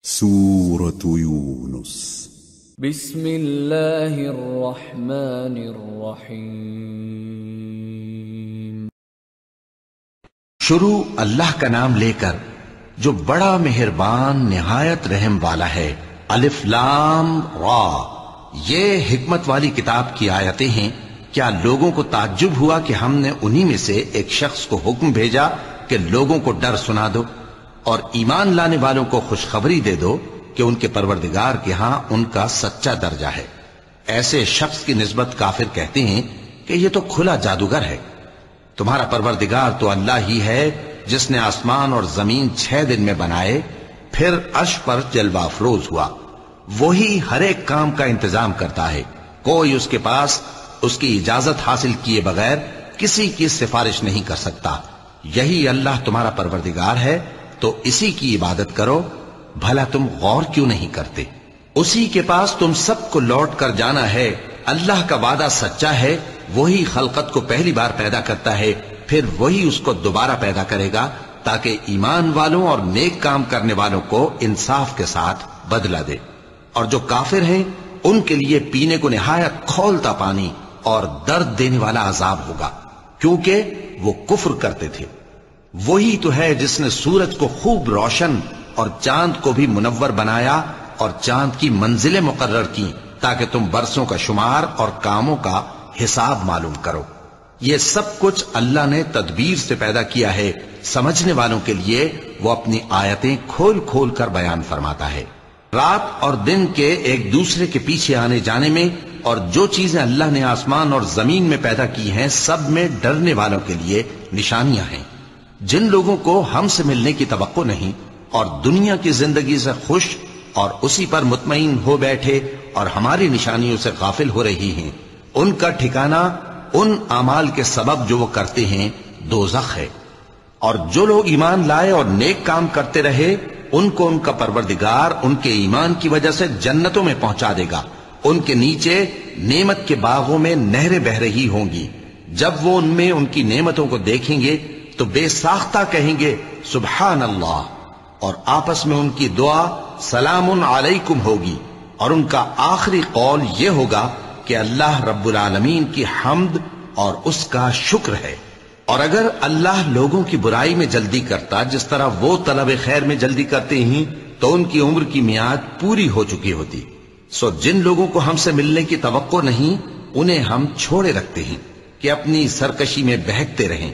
سورة یونس بسم اللہ الرحمن الرحیم۔ شروع اللہ کا نام لے کر جو بڑا مہربان نہایت رحم والا ہے۔ الف لام را، یہ حکمت والی کتاب کی آیتیں ہیں۔ کیا لوگوں کو تعجب ہوا کہ ہم نے انہی میں سے ایک شخص کو حکم بھیجا کہ لوگوں کو ڈر سنا دو اور ایمان لانے والوں کو خوشخبری دے دو کہ ان کے پروردگار کے ہاں ان کا سچا درجہ ہے۔ ایسے شخص کی نسبت کافر کہتے ہیں کہ یہ تو کھلا جادوگر ہے۔ تمہارا پروردگار تو اللہ ہی ہے جس نے آسمان اور زمین 6 دن میں بنائے، پھر عرش پر جلوہ افروز ہوا۔ وہی ہر ایک کام کا انتظام کرتا ہے، کوئی اس کے پاس اس کی اجازت حاصل کیے بغیر کسی کی سفارش نہیں کر سکتا۔ یہی اللہ تمہارا پروردگار ہے تو اسی کی عبادت کرو۔ بھلا تم غور کیوں نہیں کرتے؟ اسی کے پاس تم سب کو لوٹ کر جانا ہے۔ اللہ کا وعدہ سچا ہے، وہی خلقت کو پہلی بار پیدا کرتا ہے، پھر وہی اس کو دوبارہ پیدا کرے گا تاکہ ایمان والوں اور نیک کام کرنے والوں کو انصاف کے ساتھ بدلہ دے۔ اور جو کافر ہیں ان کے لیے پینے کو نہایت کھولتا پانی اور درد دینے والا عذاب ہوگا، کیونکہ وہ کفر کرتے تھے۔ وہی تو ہے جس نے سورج کو خوب روشن اور چاند کو بھی منور بنایا اور چاند کی منزلیں مقرر کی تاکہ تم برسوں کا شمار اور کاموں کا حساب معلوم کرو۔ یہ سب کچھ اللہ نے تدبیر سے پیدا کیا ہے، سمجھنے والوں کے لیے وہ اپنی آیتیں کھول کھول کر بیان فرماتا ہے۔ رات اور دن کے ایک دوسرے کے پیچھے آنے جانے میں اور جو چیزیں اللہ نے آسمان اور زمین میں پیدا کی ہیں سب میں ڈرنے والوں کے لیے نشانیاں ہیں۔ جن لوگوں کو ہم سے ملنے کی توقع نہیں اور دنیا کی زندگی سے خوش اور اسی پر مطمئن ہو بیٹھے اور ہماری نشانیوں سے غافل ہو رہی ہیں، ان کا ٹھکانہ ان اعمال کے سبب جو وہ کرتے ہیں دوزخ ہے۔ اور جو لوگ ایمان لائے اور نیک کام کرتے رہے ان کو ان کا پروردگار ان کے ایمان کی وجہ سے جنتوں میں پہنچا دے گا۔ ان کے نیچے نعمت کے باغوں میں نہریں بہہ رہی ہوں گی۔ جب وہ ان میں ان کی نعمتوں کو دیکھیں گے تو بے ساختہ کہیں گے سبحان اللہ، اور آپس میں ان کی دعا سلام علیکم ہوگی، اور ان کا آخری قول یہ ہوگا کہ اللہ رب العالمین کی حمد اور اس کا شکر ہے۔ اور اگر اللہ لوگوں کی برائی میں جلدی کرتا جس طرح وہ طلب خیر میں جلدی کرتے ہیں تو ان کی عمر کی میعاد پوری ہو چکی ہوتی۔ سو جن لوگوں کو ہم سے ملنے کی توقع نہیں انہیں ہم چھوڑے رکھتے ہیں کہ اپنی سرکشی میں بہکتے رہیں،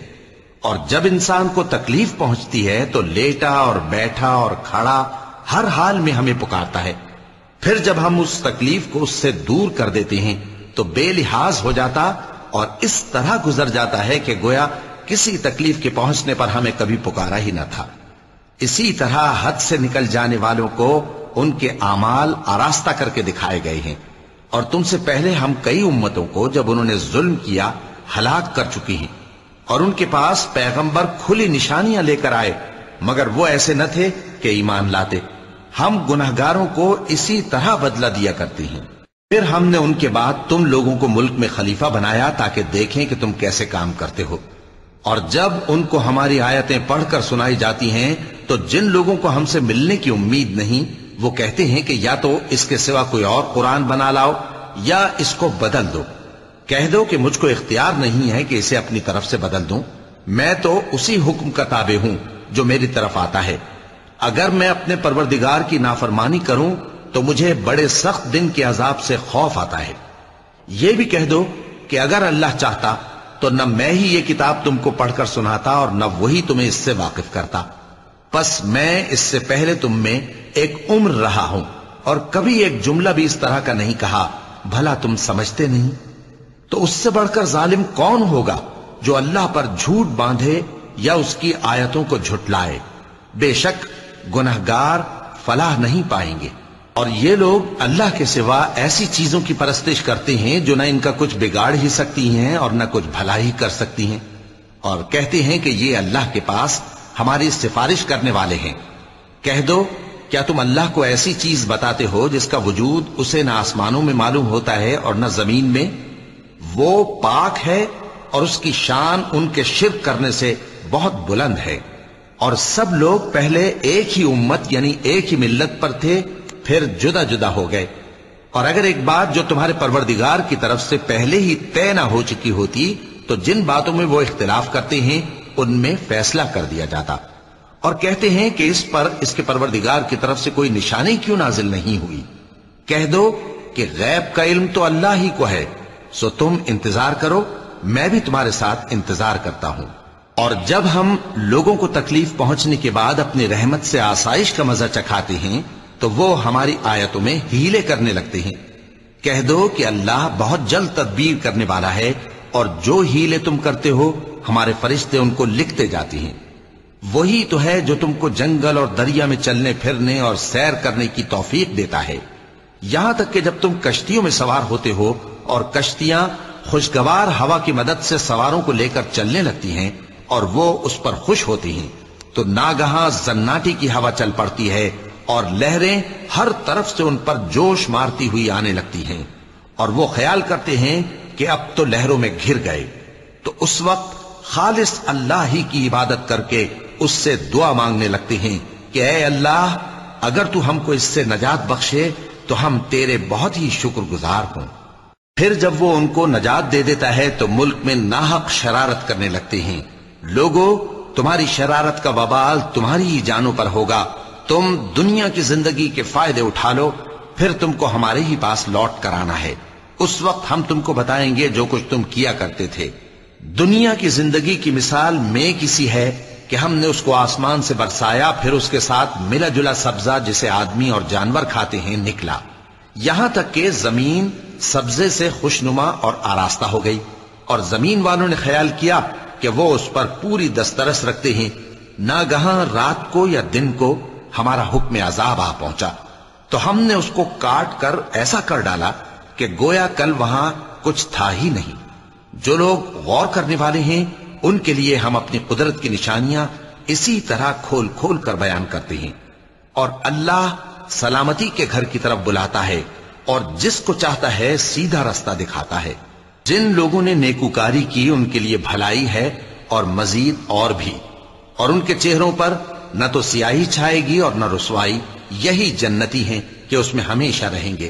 اور جب انسان کو تکلیف پہنچتی ہے تو لیٹا اور بیٹھا اور کھڑا ہر حال میں ہمیں پکارتا ہے۔ پھر جب ہم اس تکلیف کو اس سے دور کر دیتے ہیں تو بے لحاظ ہو جاتا اور اس طرح گزر جاتا ہے کہ گویا کسی تکلیف کے پہنچنے پر ہمیں کبھی پکارا ہی نہ تھا۔ اسی طرح حد سے نکل جانے والوں کو ان کے اعمال آراستہ کر کے دکھائے گئے ہیں، اور تم سے پہلے ہم کئی امتوں کو جب انہوں نے ظلم کیا ہلاک کر چکی ہیں، اور ان کے پاس پیغمبر کھلی نشانیاں لے کر آئے مگر وہ ایسے نہ تھے کہ ایمان لاتے۔ ہم گنہگاروں کو اسی طرح بدلہ دیا کرتے ہیں۔ پھر ہم نے ان کے بعد تم لوگوں کو ملک میں خلیفہ بنایا تاکہ دیکھیں کہ تم کیسے کام کرتے ہو۔ اور جب ان کو ہماری آیتیں پڑھ کر سنائی جاتی ہیں تو جن لوگوں کو ہم سے ملنے کی امید نہیں وہ کہتے ہیں کہ یا تو اس کے سوا کوئی اور قرآن بنا لاؤ یا اس کو بدل دو۔ کہہ دو کہ مجھ کو اختیار نہیں ہے کہ اسے اپنی طرف سے بدل دوں، میں تو اسی حکم کا تابع ہوں جو میری طرف آتا ہے۔ اگر میں اپنے پروردگار کی نافرمانی کروں تو مجھے بڑے سخت دن کے عذاب سے خوف آتا ہے۔ یہ بھی کہہ دو کہ اگر اللہ چاہتا تو نہ میں ہی یہ کتاب تم کو پڑھ کر سناتا اور نہ وہی تمہیں اس سے واقف کرتا۔ پس میں اس سے پہلے تم میں ایک عمر رہا ہوں اور کبھی ایک جملہ بھی اس طرح کا نہیں کہا، بھلا تم سمجھتے نہیں؟ تو اس سے بڑھ کر ظالم کون ہوگا جو اللہ پر جھوٹ باندھے یا اس کی آیتوں کو جھٹلائے؟ بے شک گنہگار فلاح نہیں پائیں گے۔ اور یہ لوگ اللہ کے سوا ایسی چیزوں کی پرستش کرتے ہیں جو نہ ان کا کچھ بگاڑ ہی سکتی ہیں اور نہ کچھ بھلا ہی کر سکتی ہیں، اور کہتے ہیں کہ یہ اللہ کے پاس ہماری سفارش کرنے والے ہیں۔ کہہ دو کیا تم اللہ کو ایسی چیز بتاتے ہو جس کا وجود اسے نہ آسمانوں میں معلوم ہوتا ہے اور نہ زمین میں؟ وہ پاک ہے اور اس کی شان ان کے شرک کرنے سے بہت بلند ہے۔ اور سب لوگ پہلے ایک ہی امت یعنی ایک ہی ملت پر تھے، پھر جدا جدا ہو گئے۔ اور اگر ایک بات جو تمہارے پروردگار کی طرف سے پہلے ہی طے نہ ہو چکی ہوتی تو جن باتوں میں وہ اختلاف کرتے ہیں ان میں فیصلہ کر دیا جاتا۔ اور کہتے ہیں کہ اس پر اس کے پروردگار کی طرف سے کوئی نشانی کیوں نازل نہیں ہوئی؟ کہہ دو کہ غیب کا علم تو اللہ ہی کو ہے، سو تم انتظار کرو، میں بھی تمہارے ساتھ انتظار کرتا ہوں۔ اور جب ہم لوگوں کو تکلیف پہنچنے کے بعد اپنی رحمت سے آسائش کا مزہ چکھاتے ہیں تو وہ ہماری آیتوں میں ہیلے کرنے لگتے ہیں۔ کہہ دو کہ اللہ بہت جلد تدبیر کرنے والا ہے، اور جو ہیلے تم کرتے ہو ہمارے فرشتے ان کو لکھتے جاتے ہیں۔ وہی تو ہے جو تم کو جنگل اور دریا میں چلنے پھرنے اور سیر کرنے کی توفیق دیتا ہے، یہاں تک کہ جب تم کشتیوں میں سوار ہوتے ہو اور کشتیاں خوشگوار ہوا کی مدد سے سواروں کو لے کر چلنے لگتی ہیں اور وہ اس پر خوش ہوتی ہیں، تو ناگہاں زناٹی کی ہوا چل پڑتی ہے اور لہریں ہر طرف سے ان پر جوش مارتی ہوئی آنے لگتی ہیں، اور وہ خیال کرتے ہیں کہ اب تو لہروں میں گھر گئے۔ تو اس وقت خالص اللہ ہی کی عبادت کر کے اس سے دعا مانگنے لگتے ہیں کہ اے اللہ، اگر تو ہم کو اس سے نجات بخشے تو ہم تیرے بہت ہی شکر گزار ہوں۔ پھر جب وہ ان کو نجات دے دیتا ہے تو ملک میں ناحق شرارت کرنے لگتے ہیں۔ لوگو، تمہاری شرارت کا وبال تمہاری ہی جانوں پر ہوگا، تم دنیا کی زندگی کے فائدے اٹھا لو، پھر تم کو ہمارے ہی پاس لوٹ کر آنا ہے، اس وقت ہم تم کو بتائیں گے جو کچھ تم کیا کرتے تھے۔ دنیا کی زندگی کی مثال میں کسی ہے کہ ہم نے اس کو آسمان سے برسایا، پھر اس کے ساتھ ملا جلا سبزہ جسے آدمی اور جانور کھاتے ہیں نکلا، یہاں تک کہ زمین سبزے سے خوشنما اور آراستہ ہو گئی، اور زمین والوں نے خیال کیا کہ وہ اس پر پوری دسترس رکھتے ہیں۔ ناگہاں رات کو یا دن کو ہمارا حکم عذاب آ پہنچا تو ہم نے اس کو کاٹ کر ایسا کر ڈالا کہ گویا کل وہاں کچھ تھا ہی نہیں۔ جو لوگ غور کرنے والے ہیں ان کے لیے ہم اپنی قدرت کی نشانیاں اسی طرح کھول کھول کر بیان کرتے ہیں۔ اور اللہ سلامتی کے گھر کی طرف بلاتا ہے اور جس کو چاہتا ہے سیدھا رستہ دکھاتا ہے۔ جن لوگوں نے نیکوکاری کی ان کے لیے بھلائی ہے اور مزید اور بھی، اور ان کے چہروں پر نہ تو سیاہی چھائے گی اور نہ رسوائی، یہی جنتی ہیں کہ اس میں ہمیشہ رہیں گے۔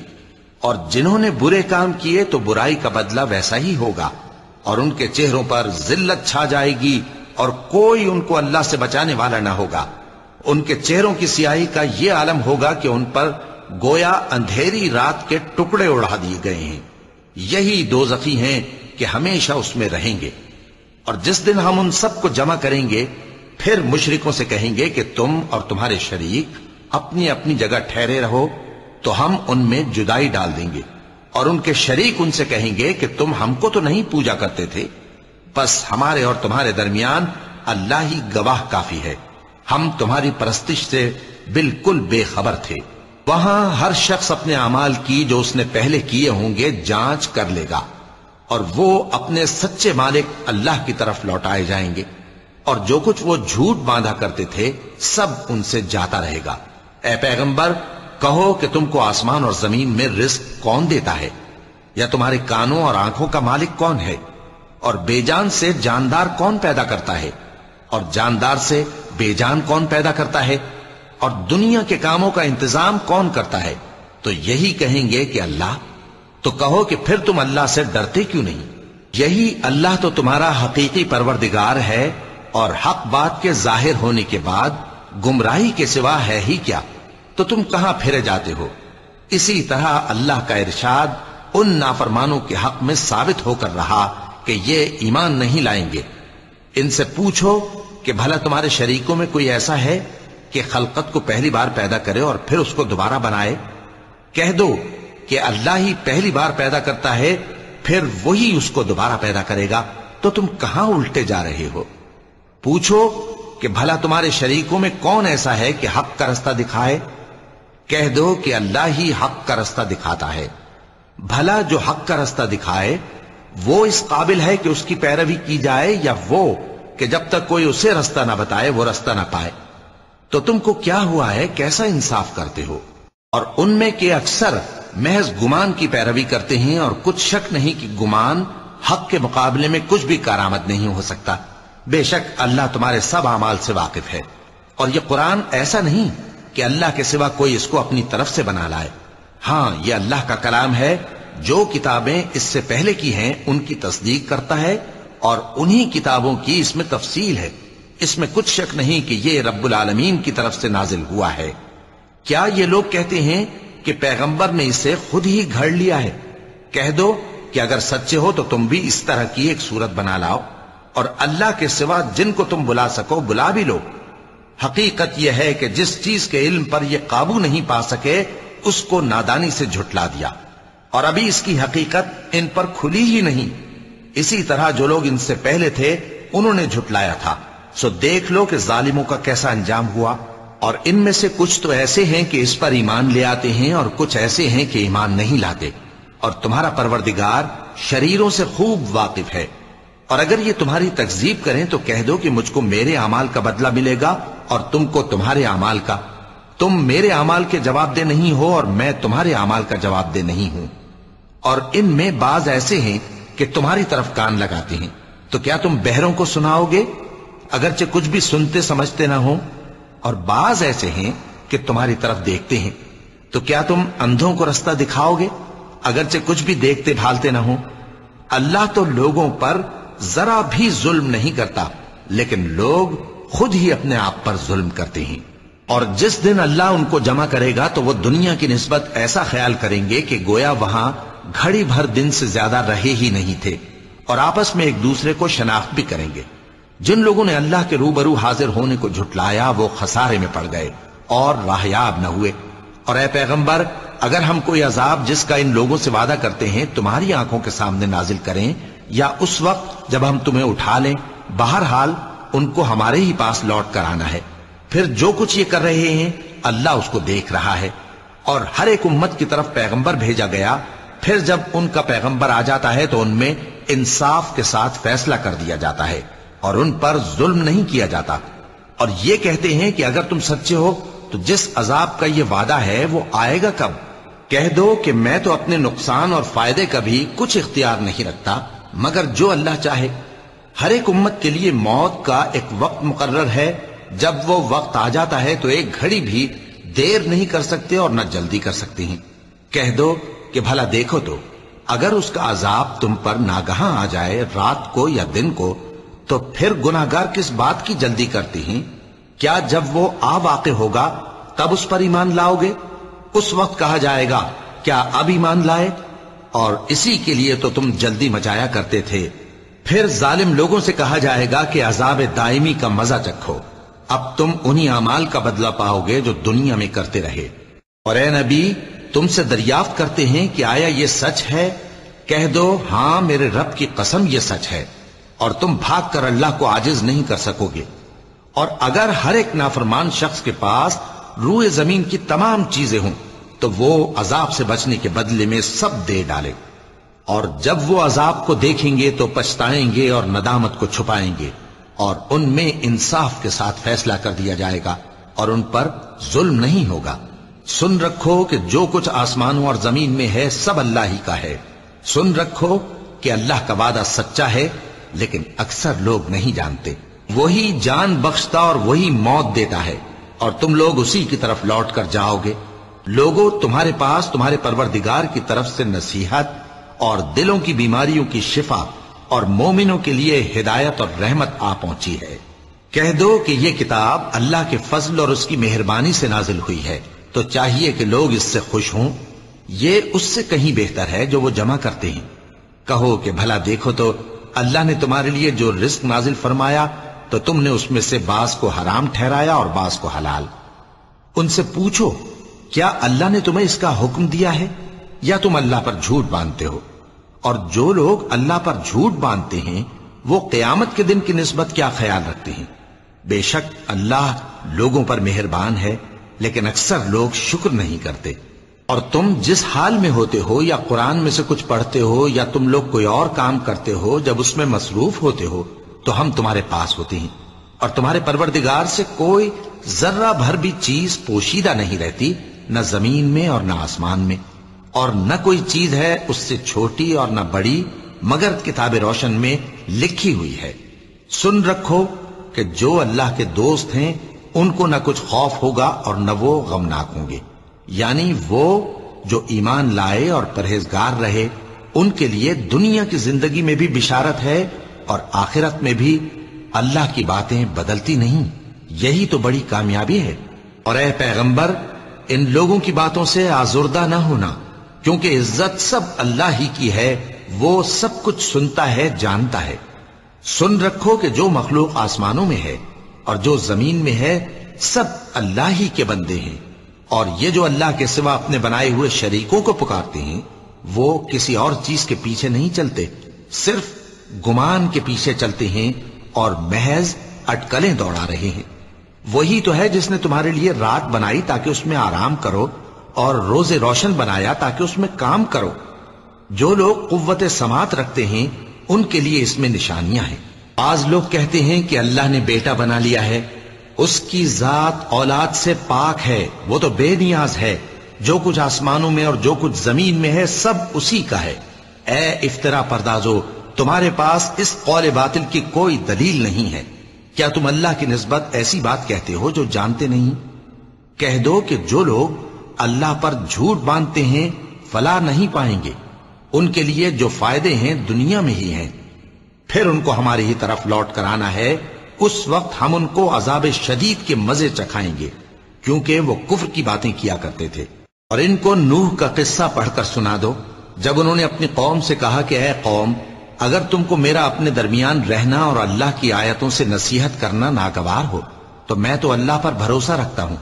اور جنہوں نے برے کام کیے تو برائی کا بدلہ ویسا ہی ہوگا، اور ان کے چہروں پر ذلت چھا جائے گی اور کوئی ان کو اللہ سے بچانے والا نہ ہوگا۔ ان کے چہروں کی سیاہی کا یہ عالم ہوگا کہ ان پر گویا اندھیری رات کے ٹکڑے اڑا دیے گئے ہیں، یہی دوزخی ہیں کہ ہمیشہ اس میں رہیں گے۔ اور جس دن ہم ان سب کو جمع کریں گے پھر مشرکوں سے کہیں گے کہ تم اور تمہارے شریک اپنی اپنی جگہ ٹھہرے رہو، تو ہم ان میں جدائی ڈال دیں گے، اور ان کے شریک ان سے کہیں گے کہ تم ہم کو تو نہیں پوجا کرتے تھے، بس ہمارے اور تمہارے درمیان اللہ ہی گواہ کافی ہے، ہم تمہاری پرستش سے بالکل بے خبر تھے۔ وہاں ہر شخص اپنے اعمال کی جو اس نے پہلے کیے ہوں گے جانچ کر لے گا، اور وہ اپنے سچے مالک اللہ کی طرف لوٹائے جائیں گے، اور جو کچھ وہ جھوٹ باندھا کرتے تھے سب ان سے جاتا رہے گا۔ اے پیغمبر، کہو کہ تم کو آسمان اور زمین میں رزق کون دیتا ہے، یا تمہارے کانوں اور آنکھوں کا مالک کون ہے، اور بے جان سے جاندار کون پیدا کرتا ہے، اور جاندار سے بے جان کون پیدا کرتا ہے، اور دنیا کے کاموں کا انتظام کون کرتا ہے؟ تو یہی کہیں گے کہ اللہ۔ تو کہو کہ پھر تم اللہ سے ڈرتے کیوں نہیں؟ یہی اللہ تو تمہارا حقیقی پروردگار ہے، اور حق بات کے ظاہر ہونے کے بعد گمراہی کے سوا ہے ہی کیا؟ تو تم کہاں پھرے جاتے ہو؟ اسی طرح اللہ کا ارشاد ان نافرمانوں کے حق میں ثابت ہو کر رہا کہ یہ ایمان نہیں لائیں گے۔ ان سے پوچھو کہ بھلا تمہارے شریکوں میں کوئی ایسا ہے کہ خلقت کو پہلی بار پیدا کرے اور پھر اس کو دوبارہ بنائے؟ کہہ دو کہ اللہ ہی پہلی بار پیدا کرتا ہے، پھر وہی اس کو دوبارہ پیدا کرے گا، تو تم کہاں الٹے جا رہے ہو؟ پوچھو کہ بھلا تمہارے شریکوں میں کون ایسا ہے کہ حق کا رستہ دکھائے؟ کہہ دو کہ اللہ ہی حق کا رستہ دکھاتا ہے۔ بھلا جو حق کا رستہ دکھائے وہ اس قابل ہے کہ اس کی پیروی کی جائے، یا وہ کہ جب تک کوئی اسے رستہ نہ بتائے وہ رستہ نہ پائے؟ تو تم کو کیا ہوا ہے، کیسا انصاف کرتے ہو؟ اور ان میں کے اکثر محض گمان کی پیروی کرتے ہیں، اور کچھ شک نہیں کہ گمان حق کے مقابلے میں کچھ بھی کارآمد نہیں ہو سکتا۔ بے شک اللہ تمہارے سب اعمال سے واقف ہے، اور یہ قرآن ایسا نہیں کہ اللہ کے سوا کوئی اس کو اپنی طرف سے بنا لائے۔ ہاں، یہ اللہ کا کلام ہے، جو کتابیں اس سے پہلے کی ہیں ان کی تصدیق کرتا ہے، اور انہی کتابوں کی اس میں تفصیل ہے۔ اس میں کچھ شک نہیں کہ یہ رب العالمین کی طرف سے نازل ہوا ہے۔ کیا یہ لوگ کہتے ہیں کہ پیغمبر نے اسے خود ہی گھڑ لیا ہے؟ کہہ دو کہ اگر سچے ہو تو تم بھی اس طرح کی ایک صورت بنا لاؤ، اور اللہ کے سوا جن کو تم بلا سکو بلا بھی لو۔ حقیقت یہ ہے کہ جس چیز کے علم پر یہ قابو نہیں پا سکے اس کو نادانی سے جھٹلا دیا، اور ابھی اس کی حقیقت ان پر کھلی ہی نہیں۔ اسی طرح جو لوگ ان سے پہلے تھے انہوں نے جھٹلایا تھا، سو دیکھ لو کہ ظالموں کا کیسا انجام ہوا۔ اور ان میں سے کچھ تو ایسے ہیں کہ اس پر ایمان لے آتے ہیں، اور کچھ ایسے ہیں کہ ایمان نہیں لاتے، اور تمہارا پروردگار شریروں سے خوب واقف ہے۔ اور اگر یہ تمہاری تکذیب کریں تو کہہ دو کہ مجھ کو میرے اعمال کا بدلہ ملے گا اور تم کو تمہارے اعمال کا۔ تم میرے اعمال کے جواب دہ نہیں ہو اور میں تمہارے اعمال کا جواب دہ نہیں ہوں۔ اور ان میں بعض ایسے ہیں کہ تمہاری طرف کان لگاتے ہیں، تو کیا تم بہروں کو سناؤ گے اگرچہ کچھ بھی سنتے سمجھتے نہ ہو؟ اور بعض ایسے ہیں کہ تمہاری طرف دیکھتے ہیں، تو کیا تم اندھوں کو رستہ دکھاؤ گے اگرچہ کچھ بھی دیکھتے بھالتے نہ ہو؟ اللہ تو لوگوں پر ذرا بھی ظلم نہیں کرتا، لیکن لوگ خود ہی اپنے آپ پر ظلم کرتے ہیں۔ اور جس دن اللہ ان کو جمع کرے گا تو وہ دنیا کی نسبت ایسا خیال کریں گے کہ گویا وہاں گھڑی بھر دن سے زیادہ رہے ہی نہیں تھے، اور آپس میں ایک دوسرے کو شناخت بھی کریں گے۔ جن لوگوں نے اللہ کے روبرو حاضر ہونے کو جھٹلایا وہ خسارے میں پڑ گئے اور راہیاب نہ ہوئے۔ اور اے پیغمبر، اگر ہم کوئی عذاب جس کا ان لوگوں سے وعدہ کرتے ہیں تمہاری آنکھوں کے سامنے نازل کریں، یا اس وقت جب ہم تمہیں اٹھا لیں، بہرحال ان کو ہمارے ہی پاس لوٹ کر آنا ہے۔ پھر جو کچھ یہ کر رہے ہیں اللہ اس کو دیکھ رہا ہے۔ اور ہر ایک امت کی طرف پیغمبر بھیجا گیا، پھر جب ان کا پیغمبر آ جاتا ہے تو ان میں انصاف کے ساتھ فیصلہ کر دیا جاتا ہے اور ان پر ظلم نہیں کیا جاتا۔ اور یہ کہتے ہیں کہ اگر تم سچے ہو تو جس عذاب کا یہ وعدہ ہے وہ آئے گا کب؟ کہہ دو کہ میں تو اپنے نقصان اور فائدے کا بھی کچھ اختیار نہیں رکھتا مگر جو اللہ چاہے۔ ہر ایک امت کے لیے موت کا ایک وقت مقرر ہے، جب وہ وقت آ جاتا ہے تو ایک گھڑی بھی دیر نہیں کر سکتے اور نہ جلدی کر سکتے ہیں۔ کہہ دو کہ بھلا دیکھو تو اگر اس کا عذاب تم پر ناگہاں آ جائے رات کو یا دن کو تو پھر گناہگار کس بات کی جلدی کرتے ہیں؟ کیا جب وہ آ واقع ہوگا تب اس پر ایمان لاؤ گے؟ اس وقت کہا جائے گا کیا اب ایمان لائے؟ اور اسی کے لیے تو تم جلدی مچایا کرتے تھے۔ پھر ظالم لوگوں سے کہا جائے گا کہ عذاب دائمی کا مزہ چکھو، اب تم انہی اعمال کا بدلہ پاؤ گے جو دنیا میں کرتے رہے۔ اور اے نبی، تم سے دریافت کرتے ہیں کہ آیا یہ سچ ہے؟ کہہ دو ہاں میرے رب کی قسم یہ سچ ہے، اور تم بھاگ کر اللہ کو عاجز نہیں کر سکو گے۔ اور اگر ہر ایک نافرمان شخص کے پاس روئے زمین کی تمام چیزیں ہوں تو وہ عذاب سے بچنے کے بدلے میں سب دے ڈالے، اور جب وہ عذاب کو دیکھیں گے تو پچھتائیں گے اور ندامت کو چھپائیں گے، اور ان میں انصاف کے ساتھ فیصلہ کر دیا جائے گا اور ان پر ظلم نہیں ہوگا۔ سن رکھو کہ جو کچھ آسمانوں اور زمین میں ہے سب اللہ ہی کا ہے۔ سن رکھو کہ اللہ کا وعدہ سچا ہے، لیکن اکثر لوگ نہیں جانتے۔ وہی جان بخشتا اور وہی موت دیتا ہے، اور تم لوگ اسی کی طرف لوٹ کر جاؤ گے۔ لوگوں، تمہارے پاس تمہارے پروردگار کی طرف سے نصیحت اور دلوں کی بیماریوں کی شفا اور مومنوں کے لیے ہدایت اور رحمت آ پہنچی ہے۔ کہہ دو کہ یہ کتاب اللہ کے فضل اور اس کی مہربانی سے نازل ہوئی ہے، تو چاہیے کہ لوگ اس سے خوش ہوں۔ یہ اس سے کہیں بہتر ہے جو وہ جمع کرتے ہیں۔ کہو کہ بھلا دیکھو تو اللہ نے تمہارے لیے جو رزق نازل فرمایا تو تم نے اس میں سے بعض کو حرام ٹھہرایا اور بعض کو حلال۔ ان سے پوچھو کیا اللہ نے تمہیں اس کا حکم دیا ہے یا تم اللہ پر جھوٹ باندھتے ہو؟ اور جو لوگ اللہ پر جھوٹ باندھتے ہیں وہ قیامت کے دن کی نسبت کیا خیال رکھتے ہیں؟ بے شک اللہ لوگوں پر مہربان ہے، لیکن اکثر لوگ شکر نہیں کرتے۔ اور تم جس حال میں ہوتے ہو یا قرآن میں سے کچھ پڑھتے ہو یا تم لوگ کوئی اور کام کرتے ہو، جب اس میں مصروف ہوتے ہو تو ہم تمہارے پاس ہوتے ہیں، اور تمہارے پروردگار سے کوئی ذرہ بھر بھی چیز پوشیدہ نہیں رہتی، نہ زمین میں اور نہ آسمان میں، اور نہ کوئی چیز ہے اس سے چھوٹی اور نہ بڑی مگر کتاب روشن میں لکھی ہوئی ہے۔ سن رکھو کہ جو اللہ کے دوست ہیں ان کو نہ کچھ خوف ہوگا اور نہ وہ غمناک ہوں گے، یعنی وہ جو ایمان لائے اور پرہیزگار رہے ان کے لیے دنیا کی زندگی میں بھی بشارت ہے اور آخرت میں بھی اللہ کی باتیں بدلتی نہیں۔ یہی تو بڑی کامیابی ہے۔ اور اے پیغمبر، ان لوگوں کی باتوں سے آزردہ نہ ہونا، کیونکہ عزت سب اللہ ہی کی ہے، وہ سب کچھ سنتا ہے، جانتا ہے۔ سن رکھو کہ جو مخلوق آسمانوں میں ہے اور جو زمین میں ہے سب اللہ ہی کے بندے ہیں، اور یہ جو اللہ کے سوا اپنے بنائے ہوئے شریکوں کو پکارتے ہیں وہ کسی اور چیز کے پیچھے نہیں چلتے، صرف گمان کے پیچھے چلتے ہیں اور محض اٹکلیں دوڑا رہے ہیں۔ وہی تو ہے جس نے تمہارے لیے رات بنائی تاکہ اس میں آرام کرو اور روز روشن بنایا تاکہ اس میں کام کرو۔ جو لوگ قوت سماعت رکھتے ہیں ان کے لیے اس میں نشانیاں ہیں۔ بعض لوگ کہتے ہیں کہ اللہ نے بیٹا بنا لیا ہے، اس کی ذات اولاد سے پاک ہے، وہ تو بے نیاز ہے، جو کچھ آسمانوں میں اور جو کچھ زمین میں ہے سب اسی کا ہے۔ اے افترا پردازو، تمہارے پاس اس قول باطل کی کوئی دلیل نہیں ہے۔ کیا تم اللہ کی نسبت ایسی بات کہتے ہو جو جانتے نہیں؟ کہہ دو کہ جو لوگ اللہ پر جھوٹ باندھتے ہیں فلاح نہیں پائیں گے، ان کے لیے جو فائدے ہیں دنیا میں ہی ہیں، پھر ان کو ہماری ہی طرف لوٹ کر آنا ہے، اس وقت ہم ان کو عذاب شدید کے مزے چکھائیں گے، کیونکہ وہ کفر کی باتیں کیا کرتے تھے۔ اور ان کو نوح کا قصہ پڑھ کر سنا دو، جب انہوں نے اپنی قوم سے کہا کہ اے قوم، اگر تم کو میرا اپنے درمیان رہنا اور اللہ کی آیتوں سے نصیحت کرنا ناگوار ہو تو میں تو اللہ پر بھروسہ رکھتا ہوں،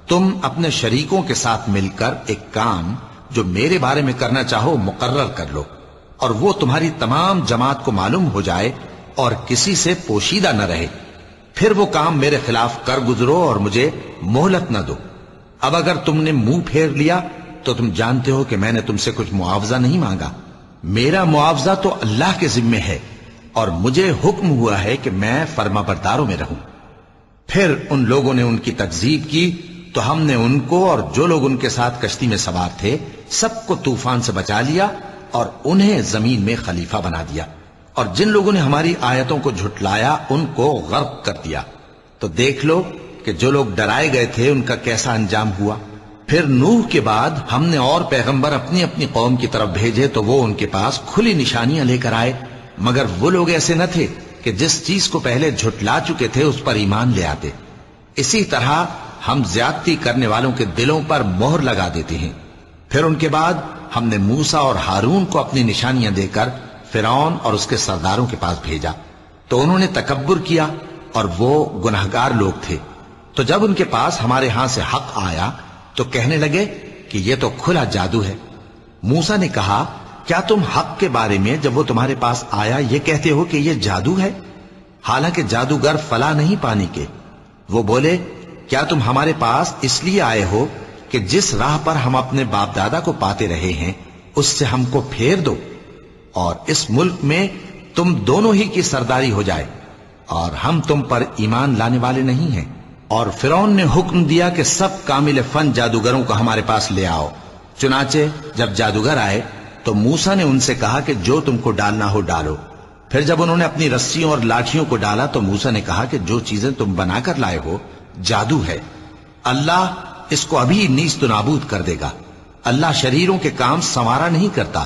تم اپنے شریکوں کے ساتھ مل کر ایک کام جو میرے بارے میں کرنا چاہو مقرر کر لو، اور وہ تمہاری تمام جماعت کو معلوم ہو جائے اور کسی سے پوشیدہ نہ رہے، پھر وہ کام میرے خلاف کر گزرو اور مجھے مہلت نہ دو۔ اب اگر تم نے منہ پھیر لیا تو تم جانتے ہو کہ میں نے تم سے کچھ معاوضہ نہیں مانگا، میرا معاوضہ تو اللہ کے ذمے ہے، اور مجھے حکم ہوا ہے کہ میں فرما برداروں میں رہوں۔ پھر ان لوگوں نے ان کی تکذیب کی تو ہم نے ان کو اور جو لوگ ان کے ساتھ کشتی میں سوار تھے سب کو طوفان سے بچا لیا اور انہیں زمین میں خلیفہ بنا دیا، اور جن لوگوں نے ہماری آیتوں کو جھٹلایا ان کو غرق کر دیا۔ تو دیکھ لو کہ جو لوگ ڈرائے گئے تھے ان کا کیسا انجام ہوا۔ پھر نوح کے بعد ہم نے اور پیغمبر اپنی اپنی قوم کی طرف بھیجے تو وہ ان کے پاس کھلی نشانیاں لے کر آئے، مگر وہ لوگ ایسے نہ تھے کہ جس چیز کو پہلے جھٹلا چکے تھے اس پر ایمان لے آتے۔ اسی طرح ہم زیادتی کرنے والوں کے دلوں پر مہر لگا دیتے ہیں۔ پھر ان کے بعد ہم نے موسیٰ اور ہارون کو اپنی نشانیاں دے کر فرعون اور اس کے سرداروں کے پاس بھیجا، تو انہوں نے تکبر کیا اور وہ گناہگار لوگ تھے۔ تو جب ان کے پاس ہمارے ہاں سے حق آیا تو کہنے لگے کہ یہ تو کھلا جادو ہے۔ موسیٰ نے کہا، کیا تم حق کے بارے میں جب وہ تمہارے پاس آیا یہ کہتے ہو کہ یہ جادو ہے، حالانکہ جادوگر فلاح نہیں پانے کے؟ وہ بولے، کیا تم ہمارے پاس اس لیے آئے ہو کہ جس راہ پر ہم اپنے باپ دادا کو پاتے رہے ہیں اس سے ہم کو پھیر دو، اور اس ملک میں تم دونوں ہی کی سرداری ہو جائے، اور ہم تم پر ایمان لانے والے نہیں ہیں؟ اور فرعون نے حکم دیا کہ سب کامل فن جادوگروں کو ہمارے پاس لے آؤ۔ چنانچہ جب جادوگر آئے تو موسیٰ نے ان سے کہا کہ جو تم کو ڈالنا ہو ڈالو۔ پھر جب انہوں نے اپنی رسیوں اور لاٹھیوں کو ڈالا تو موسیٰ نے کہا کہ جو چیزیں تم بنا کر لائے ہو جادو ہے، اللہ اس کو ابھی نیست و نابود کر دے گا۔ اللہ شریروں کے کام سنوارا نہیں کرتا،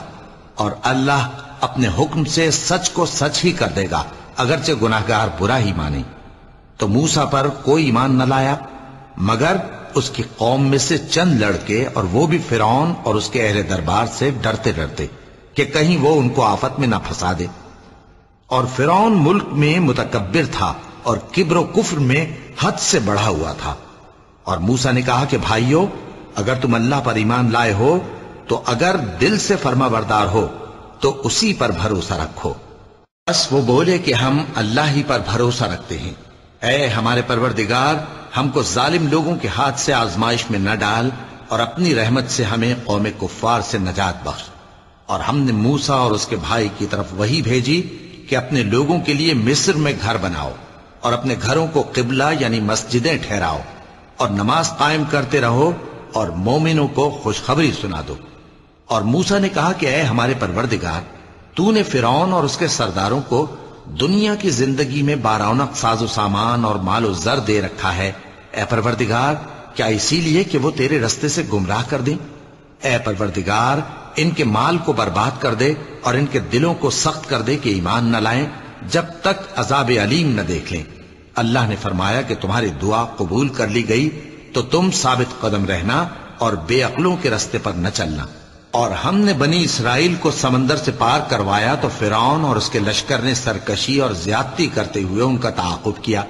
اور اللہ اپنے حکم سے سچ کو سچ ہی کر دے گا، اگرچہ گناہگار برا ہی مانے۔ تو موسیٰ پر کوئی ایمان نہ لایا مگر اس کی قوم میں سے چند لڑکے، اور وہ بھی فرعون اور اس کے اہل دربار سے ڈرتے ڈرتے کہ کہیں وہ ان کو آفت میں نہ پھنسا دے۔ اور فرعون ملک میں متکبر تھا اور کبر و کفر میں حد سے بڑھا ہوا تھا۔ اور موسیٰ نے کہا کہ بھائیو، اگر تم اللہ پر ایمان لائے ہو تو اگر دل سے فرما بردار ہو تو اسی پر بھروسہ رکھو۔ بس وہ بولے کہ ہم اللہ ہی پر بھروسہ رکھتے ہیں۔ اے ہمارے پروردگار، ہم کو ظالم لوگوں کے ہاتھ سے آزمائش میں نہ ڈال، اور اپنی رحمت سے ہمیں قوم کفار سے نجات بخش۔ اور ہم نے موسیٰ اور اس کے بھائی کی طرف وحی بھیجی کہ اپنے لوگوں کے لیے مصر میں گھر بناؤ، اور اپنے گھروں کو قبلہ یعنی مسجدیں ٹھہراؤ، اور نماز قائم کرتے رہو، اور مومنوں کو خوشخبری سنا دو۔ اور موسیٰ نے کہا کہ اے ہمارے پروردگار، تو نے فرعون اور اس کے سرداروں کو دنیا کی زندگی میں بارونق ساز و سامان اور مال و زر دے رکھا ہے، اے پروردگار کیا اسی لیے کہ وہ تیرے رستے سے گمراہ کر دیں؟ اے پروردگار ان کے مال کو برباد کر دے اور ان کے دلوں کو سخت کر دے کہ ایمان نہ لائیں جب تک عذاب علیم نہ دیکھ لیں۔ اللہ نے فرمایا کہ تمہاری دعا قبول کر لی گئی تو تم ثابت قدم رہنا اور بے عقلوں کے رستے پر نہ چلنا۔ اور ہم نے بنی اسرائیل کو سمندر سے پار کروایا تو فرعون اور اس کے لشکر نے سرکشی اور زیادتی کرتے ہوئے ان کا تعاقب کیا،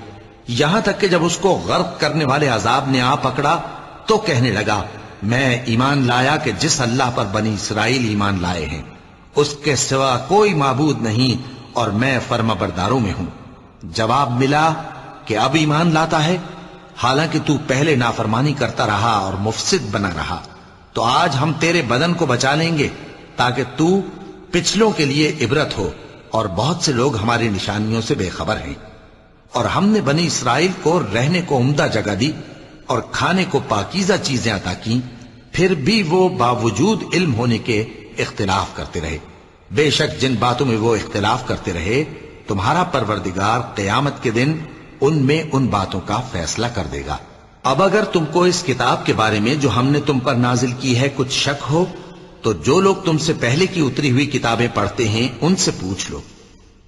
یہاں تک کہ جب اس کو غرق کرنے والے عذاب نے آ پکڑا تو کہنے لگا میں ایمان لایا کہ جس اللہ پر بنی اسرائیل ایمان لائے ہیں اس کے سوا کوئی معبود نہیں اور میں فرما برداروں میں ہوں۔ جواب ملا کہ اب ایمان لاتا ہے حالانکہ تو پہلے نافرمانی کرتا رہا اور مفسد بنا رہا، تو آج ہم تیرے بدن کو بچا لیں گے تاکہ تو پچھلوں کے لیے عبرت ہو، اور بہت سے لوگ ہماری نشانیوں سے بے خبر ہیں۔ اور ہم نے بنی اسرائیل کو رہنے کو عمدہ جگہ دی اور کھانے کو پاکیزہ چیزیں عطا کی، پھر بھی وہ باوجود علم ہونے کے اختلاف کرتے رہے۔ بے شک جن باتوں میں وہ اختلاف کرتے رہے تمہارا پروردگار قیامت کے دن ان میں ان باتوں کا فیصلہ کر دے گا۔ اب اگر تم کو اس کتاب کے بارے میں جو ہم نے تم پر نازل کی ہے کچھ شک ہو تو جو لوگ تم سے پہلے کی اتری ہوئی کتابیں پڑھتے ہیں ان سے پوچھ لو،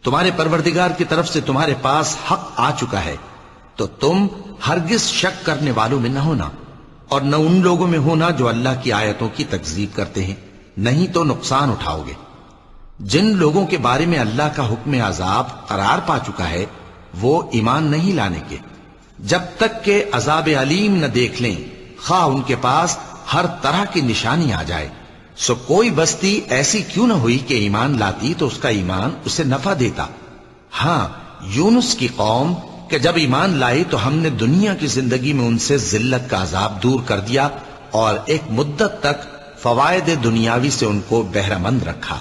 تمہارے پروردگار کی طرف سے تمہارے پاس حق آ چکا ہے تو تم ہرگز شک کرنے والوں میں نہ ہونا، اور نہ ان لوگوں میں ہونا جو اللہ کی آیتوں کی تکذیب کرتے ہیں، نہیں تو نقصان اٹھاؤ گے۔ جن لوگوں کے بارے میں اللہ کا حکم عذاب قرار پا چکا ہے وہ ایمان نہیں لانے کے جب تک کہ عذاب علیم نہ دیکھ لیں، خواہ ان کے پاس ہر طرح کی نشانی آ جائے۔ سو کوئی بستی ایسی کیوں نہ ہوئی کہ ایمان لاتی تو اس کا ایمان اسے نفع دیتا۔ ہاں، یونس کی قوم کہ جب ایمان لائی تو ہم نے دنیا کی زندگی میں ان سے ذلت کا عذاب دور کر دیا اور ایک مدت تک فوائد دنیاوی سے ان کو بہرہ مند رکھا۔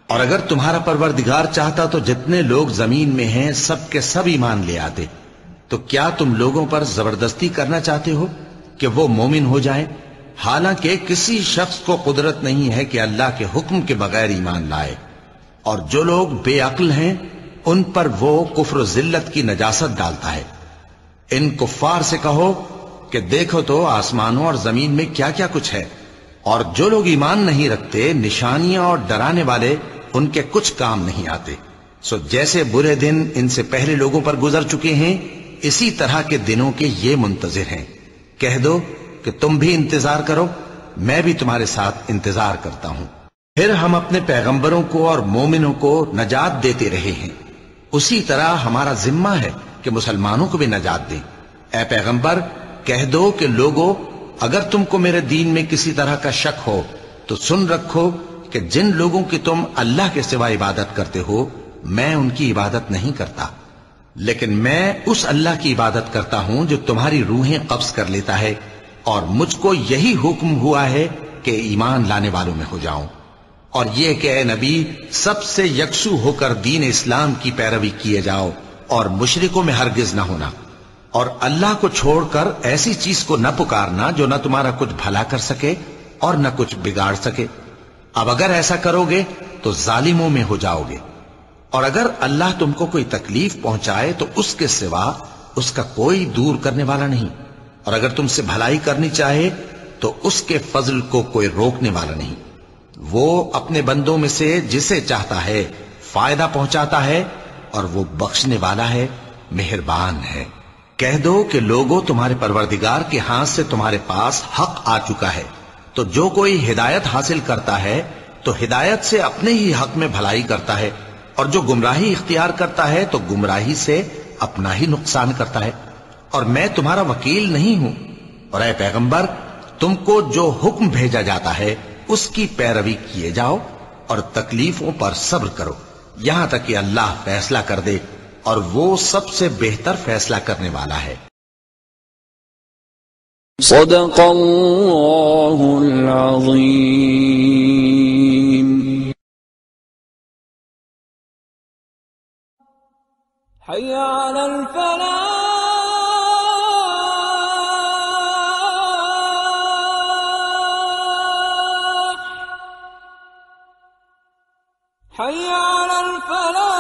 اور اگر تمہارا پروردگار چاہتا تو جتنے لوگ زمین میں ہیں سب کے سب ایمان لے آتے، تو کیا تم لوگوں پر زبردستی کرنا چاہتے ہو کہ وہ مومن ہو جائیں؟ حالانکہ کسی شخص کو قدرت نہیں ہے کہ اللہ کے حکم کے بغیر ایمان لائے، اور جو لوگ بے عقل ہیں ان پر وہ کفر و ذلت کی نجاست ڈالتا ہے۔ ان کفار سے کہو کہ دیکھو تو آسمانوں اور زمین میں کیا کیا کچھ ہے، اور جو لوگ ایمان نہیں رکھتے نشانیاں اور ڈرانے والے ان کے کچھ کام نہیں آتے۔ سو جیسے برے دن ان سے پہلے لوگوں پر گزر چکے ہیں اسی طرح کے دنوں کے یہ منتظر ہیں۔ کہہ دو کہ تم بھی انتظار کرو، میں بھی تمہارے ساتھ انتظار کرتا ہوں۔ پھر ہم اپنے پیغمبروں کو اور مومنوں کو نجات دیتے رہے ہیں، اسی طرح ہمارا ذمہ ہے کہ مسلمانوں کو بھی نجات دیں۔ اے پیغمبر کہہ دو کہ لوگو اگر تم کو میرے دین میں کسی طرح کا شک ہو تو سن رکھو کہ جن لوگوں کی تم اللہ کے سوا عبادت کرتے ہو میں ان کی عبادت نہیں کرتا، لیکن میں اس اللہ کی عبادت کرتا ہوں جو تمہاری روحیں قبض کر لیتا ہے، اور مجھ کو یہی حکم ہوا ہے کہ ایمان لانے والوں میں ہو جاؤں، اور یہ کہ اے نبی سب سے یکسو ہو کر دین اسلام کی پیروی کیے جاؤ اور مشرکوں میں ہرگز نہ ہونا، اور اللہ کو چھوڑ کر ایسی چیز کو نہ پکارنا جو نہ تمہارا کچھ بھلا کر سکے اور نہ کچھ بگاڑ سکے۔ اب اگر ایسا کرو گے تو ظالموں میں ہو جاؤ گے، اور اگر اللہ تم کو کوئی تکلیف پہنچائے تو اس کے سوا اس کا کوئی دور کرنے والا نہیں، اور اگر تم سے بھلائی کرنی چاہے تو اس کے فضل کو کوئی روکنے والا نہیں۔ وہ اپنے بندوں میں سے جسے چاہتا ہے فائدہ پہنچاتا ہے، اور وہ بخشنے والا ہے، مہربان ہے۔ کہہ دو کہ لوگوں تمہارے پروردگار کے ہاتھ سے تمہارے پاس حق آ چکا ہے، تو جو کوئی ہدایت حاصل کرتا ہے تو ہدایت سے اپنے ہی حق میں بھلائی کرتا ہے، اور جو گمراہی اختیار کرتا ہے تو گمراہی سے اپنا ہی نقصان کرتا ہے، اور میں تمہارا وکیل نہیں ہوں۔ اور اے پیغمبر تم کو جو حکم بھیجا جاتا ہے اس کی پیروی کیے جاؤ اور تکلیفوں پر صبر کرو یہاں تک کہ اللہ فیصلہ کر دے، اور وہ سب سے بہتر فیصلہ کرنے والا ہے۔ صدق اللہ العظیم۔ حی علی الفلاح، حی علی الفلاح۔